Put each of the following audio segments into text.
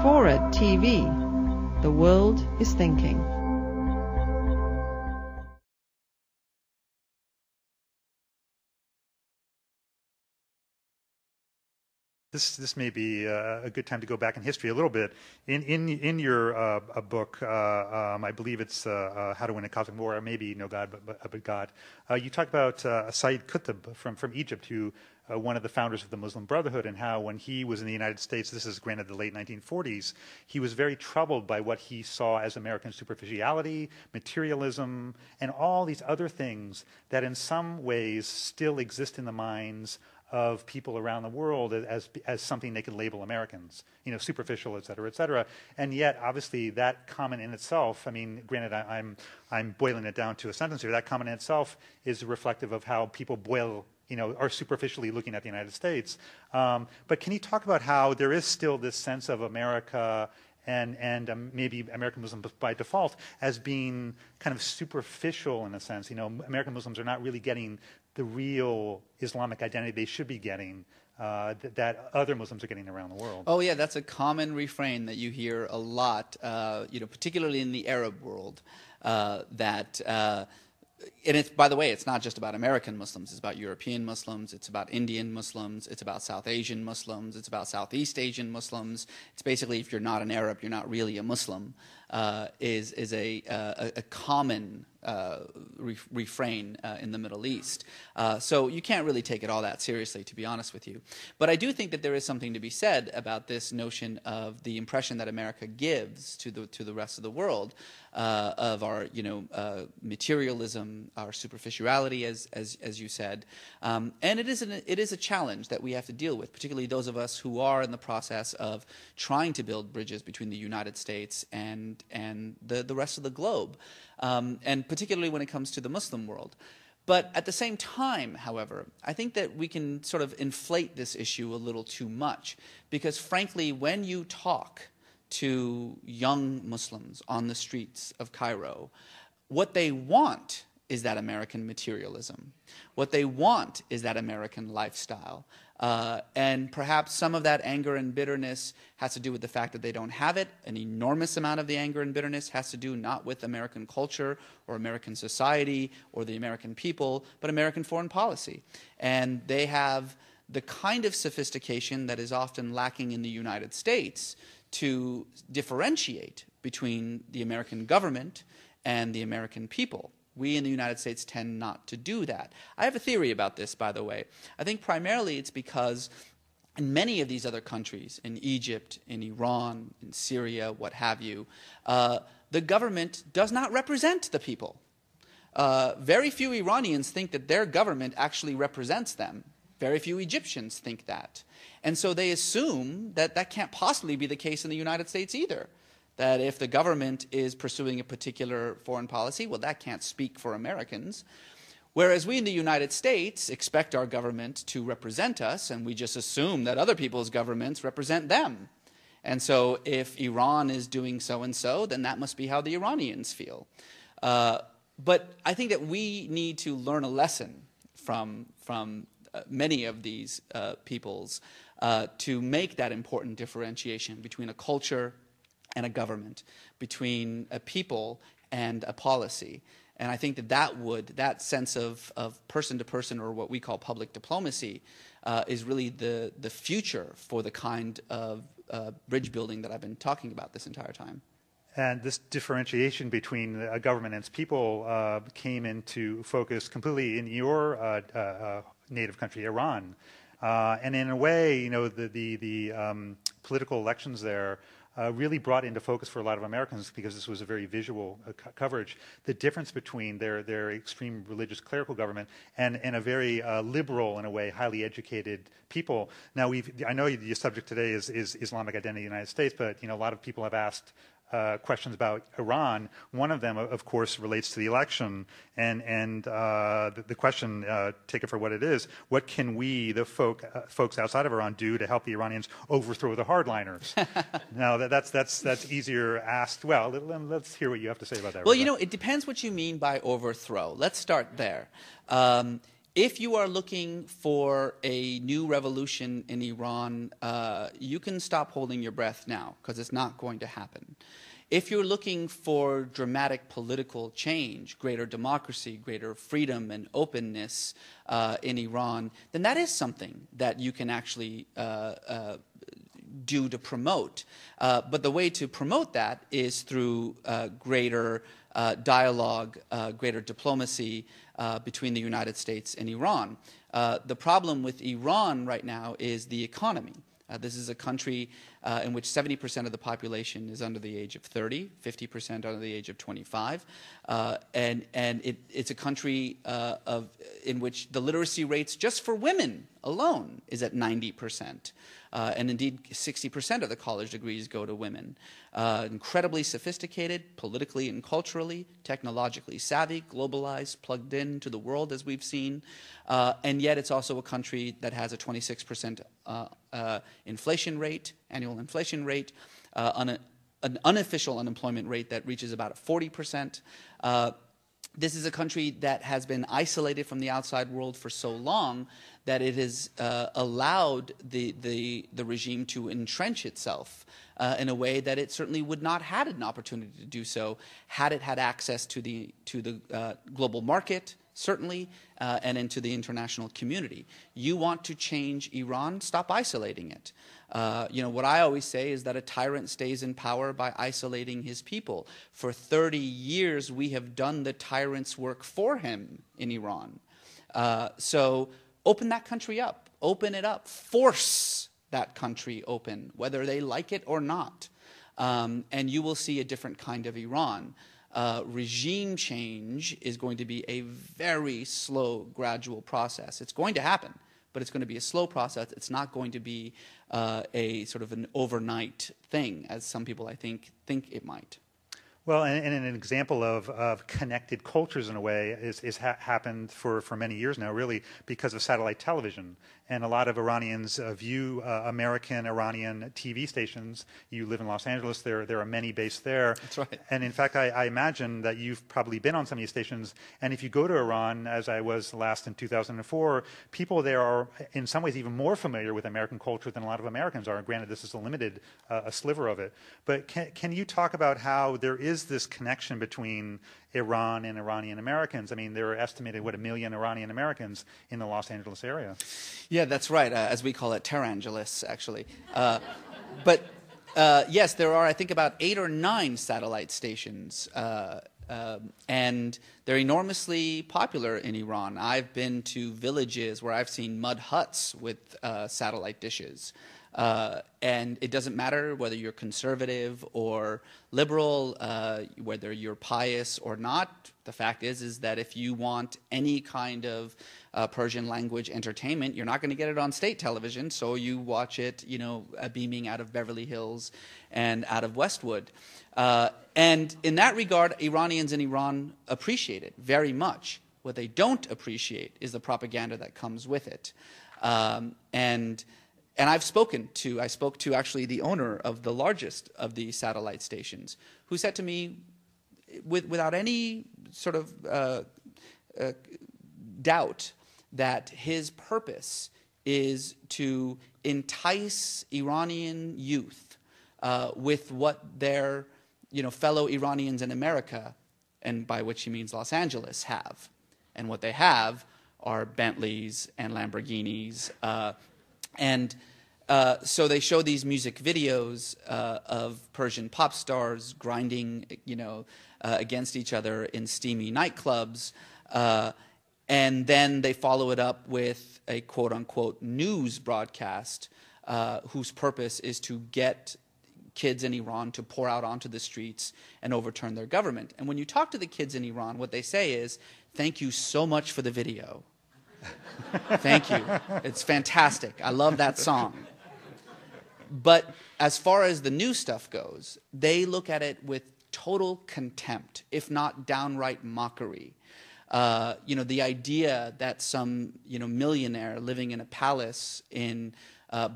Forward TV. The world is thinking. This may be a good time to go back in history a little bit. In your a book, I believe it's How to Win a Cosmic War, or maybe No God but God. You talk about Sayyid Qutb from Egypt, who one of the founders of the Muslim Brotherhood, and how when he was in the United States, this is granted the late 1940s, he was very troubled by what he saw as American superficiality, materialism, and all these other things that in some ways still exist in the minds of people around the world as something they could label Americans, superficial, et cetera, and yet obviously that comment in itself, I mean, granted, I'm boiling it down to a sentence here. That comment in itself is reflective of how people are superficially looking at the United States. But can you talk about how there is still this sense of America and maybe American Muslims by default as being kind of superficial in a sense? American Muslims are not really getting the real Islamic identity they should be getting that other Muslims are getting around the world. Oh yeah, that's a common refrain that you hear a lot, particularly in the Arab world, and it's, by the way, it's not just about American Muslims. It's about European Muslims. It's about Indian Muslims. It's about South Asian Muslims. It's about Southeast Asian Muslims. It's basically, if you're not an Arab, you're not really a Muslim, is a common refrain in the Middle East. So you can't really take it all that seriously, to be honest with you. But I do think that there is something to be said about this notion of the impression that America gives to the rest of the world of our materialism, our superficiality, as you said, and it is a challenge that we have to deal with, particularly those of us who are in the process of trying to build bridges between the United States and the rest of the globe, and particularly when it comes to the Muslim world. But at the same time, however, I think that we can sort of inflate this issue a little too much, because frankly, when you talk to young Muslims on the streets of Cairo, what they want is that American materialism. What they want is that American lifestyle. And perhaps some of that anger and bitterness has to do with the fact that they don't have it. An enormous amount of the anger and bitterness has to do not with American culture or American society or the American people, but American foreign policy. And they have the kind of sophistication that is often lacking in the United States to differentiate between the American government and the American people. We in the United States tend not to do that. I have a theory about this, by the way. I think primarily it's because in many of these other countries, in Egypt, in Iran, in Syria, what have you, the government does not represent the people. Very few Iranians think that their government actually represents them. Very few Egyptians think that. And so they assume that that can't possibly be the case in the United States either. That if the government is pursuing a particular foreign policy, well, that can't speak for Americans. Whereas we in the United States expect our government to represent us, and we just assume that other people's governments represent them. And so if Iran is doing so-and-so, then that must be how the Iranians feel. But I think that we need to learn a lesson from many of these peoples to make that important differentiation between a culture and a government, between a people and a policy. And I think that sense of person to person, or what we call public diplomacy, is really the future for the kind of bridge building that I've been talking about this entire time. And this differentiation between a government and its people came into focus completely in your native country, Iran. And in a way, the political elections there really brought into focus for a lot of Americans, because this was a very visual coverage, the difference between their extreme religious clerical government and a very liberal, in a way, highly educated people. Now, I know the subject today is Islamic identity in the United States, but a lot of people have asked questions about Iran. One of them, of course, relates to the election, and the question, take it for what it is: what can we, the folks outside of Iran, do to help the Iranians overthrow the hardliners? Now, that's easier asked. Well, let's hear what you have to say about that. Well, it depends what you mean by overthrow. Let's start there. If you are looking for a new revolution in Iran, you can stop holding your breath now, because it's not going to happen. If you're looking for dramatic political change, greater democracy, greater freedom and openness in Iran, then that is something that you can actually do to promote. But the way to promote that is through greater dialogue, greater diplomacy between the United States and Iran. The problem with Iran right now is the economy. This is a country in which 70% of the population is under the age of 30, 50% under the age of 25, and it's a country in which the literacy rates just for women alone is at 90%. And indeed, 60% of the college degrees go to women. Incredibly sophisticated, politically and culturally, technologically savvy, globalized, plugged in to the world, as we've seen. And yet it's also a country that has a 26% inflation rate, annual inflation rate, an unofficial unemployment rate that reaches about 40%. This is a country that has been isolated from the outside world for so long that it has allowed the regime to entrench itself in a way that it certainly would not have had an opportunity to do so had it had access to the global market, certainly, and into the international community. You want to change Iran, stop isolating it. What I always say is that a tyrant stays in power by isolating his people. For 30 years, we have done the tyrant's work for him in Iran. So open that country up. Open it up. Force that country open, whether they like it or not. And you will see a different kind of Iran. Regime change is going to be a very slow, gradual process. It's going to happen, but it's going to be a slow process. It's not going to be a sort of an overnight thing, as some people, I think it might. Well, and an example of connected cultures in a way is happened for many years now, really, because of satellite television. And a lot of Iranians view American Iranian TV stations. You live in Los Angeles. There are many based there. That's right. And in fact, I imagine that you've probably been on some of these stations. And if you go to Iran, as I was last in 2004, people there are in some ways even more familiar with American culture than a lot of Americans are. Granted, this is a limited a sliver of it. But can you talk about how there is this connection between Iran and Iranian Americans? I mean, there are estimated, 1 million Iranian Americans in the Los Angeles area. Yeah, that's right, as we call it, Terangeles, actually. But yes, there are, I think, about 8 or 9 satellite stations, and they're enormously popular in Iran. I've been to villages where I've seen mud huts with satellite dishes. And it doesn't matter whether you're conservative or liberal, whether you're pious or not. The fact is that if you want any kind of Persian language entertainment, you're not going to get it on state television, so you watch it, beaming out of Beverly Hills and out of Westwood. And in that regard, Iranians in Iran appreciate it very much. What they don't appreciate is the propaganda that comes with it. And I spoke to actually the owner of the largest of the satellite stations, who said to me, without any sort of doubt, that his purpose is to entice Iranian youth with what their fellow Iranians in America, and by which he means Los Angeles, have. And what they have are Bentleys and Lamborghinis. So they show these music videos of Persian pop stars grinding, against each other in steamy nightclubs, and then they follow it up with a quote-unquote news broadcast whose purpose is to get kids in Iran to pour out onto the streets and overturn their government. And when you talk to the kids in Iran, what they say is, "Thank you so much for the video. Thank you. It's fantastic. I love that song." But as far as the new stuff goes, they look at it with total contempt, if not downright mockery. The idea that some millionaire living in a palace in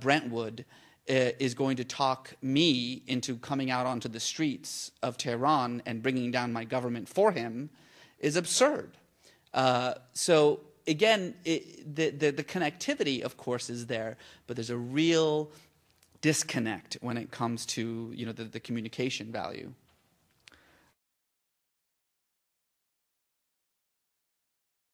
Brentwood is going to talk me into coming out onto the streets of Tehran and bringing down my government for him is absurd. So again, the connectivity, of course, is there, but there's a real disconnect when it comes to the communication value.